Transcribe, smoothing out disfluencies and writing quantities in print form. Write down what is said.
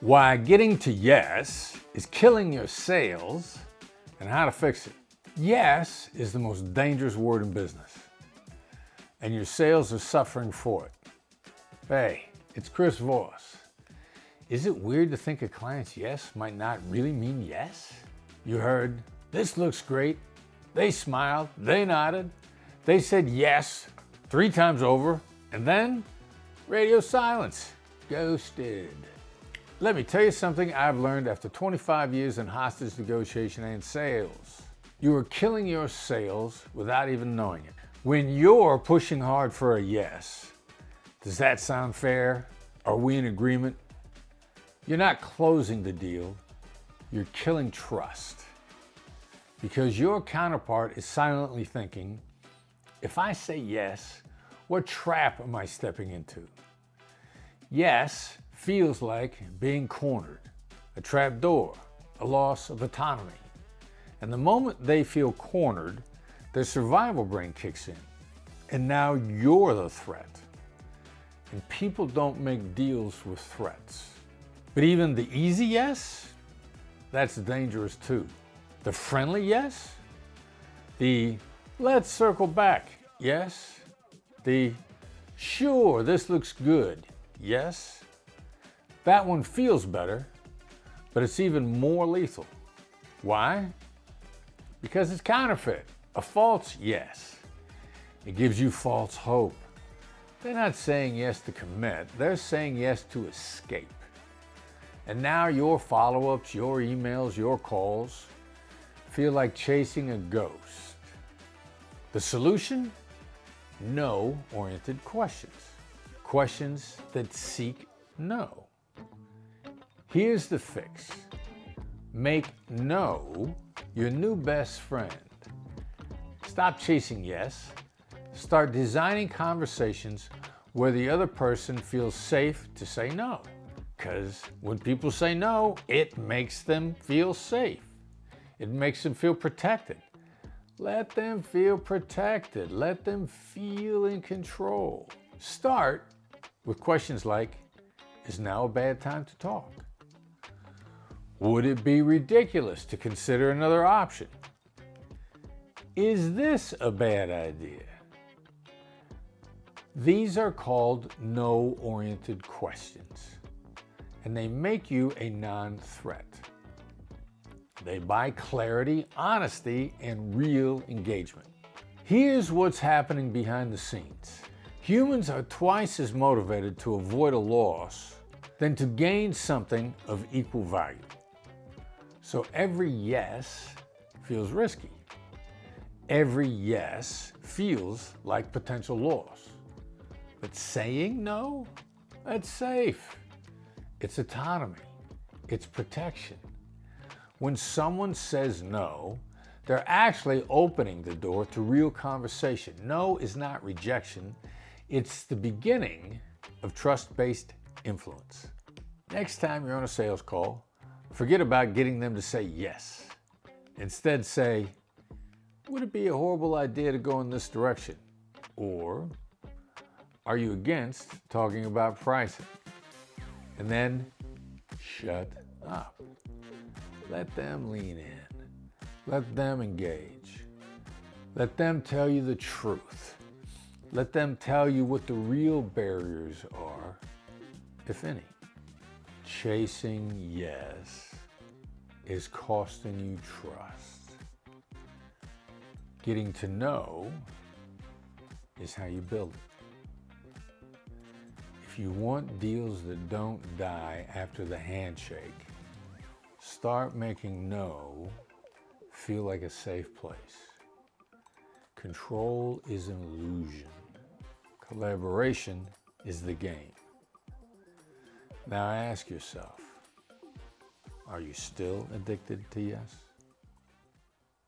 Why getting to yes is killing your sales and how to fix it. Yes is the most dangerous word in business, and your sales are suffering for it. Hey, it's Chris Voss. Is it weird to think a client's yes might not really mean yes? You heard, this looks great. They smiled, they nodded, they said yes 3 times over, and then radio silence, ghosted. Let me tell you something I've learned after 25 years in hostage negotiation and sales. You are killing your sales without even knowing it. When you're pushing hard for a yes, does that sound fair? Are we in agreement? You're not closing the deal, you're killing trust. Because your counterpart is silently thinking, if I say yes, what trap am I stepping into? Yes feels like being cornered, a trap door, a loss of autonomy. And the moment they feel cornered, their survival brain kicks in. And now you're the threat. And people don't make deals with threats. But even the easy yes, that's dangerous too. The friendly yes, the let's circle back yes, the sure this looks good yes, that one feels better, but it's even more lethal. Why? Because it's counterfeit, a false yes. It gives you false hope. They're not saying yes to commit, they're saying yes to escape. And now your follow-ups, your emails, your calls feel like chasing a ghost. The solution? No-oriented questions. Questions that seek no. Here's the fix. Make no your new best friend. Stop chasing yes. Start designing conversations where the other person feels safe to say no. Because when people say no, it makes them feel safe. It makes them feel protected. Let them feel protected. Let them feel in control. Start with questions like, is now a bad time to talk? Would it be ridiculous to consider another option? Is this a bad idea? These are called no-oriented questions, and they make you a non-threat. They buy clarity, honesty, and real engagement. Here's what's happening behind the scenes. Humans are twice as motivated to avoid a loss than to gain something of equal value. So every yes feels risky. Every yes feels like potential loss. But saying no, that's safe. It's autonomy. It's protection. When someone says no, they're actually opening the door to real conversation. No is not rejection. It's the beginning of trust-based influence. Next time you're on a sales call, forget about getting them to say yes. Instead say, would it be a horrible idea to go in this direction? Or, are you against talking about pricing? And then, shut up. Let them lean in. Let them engage. Let them tell you the truth. Let them tell you what the real barriers are, if any. Chasing yes is costing you trust. Getting to know is how you build it. If you want deals that don't die after the handshake, start making no feel like a safe place. Control is an illusion. Collaboration is the game. Now ask yourself, are you still addicted to yes?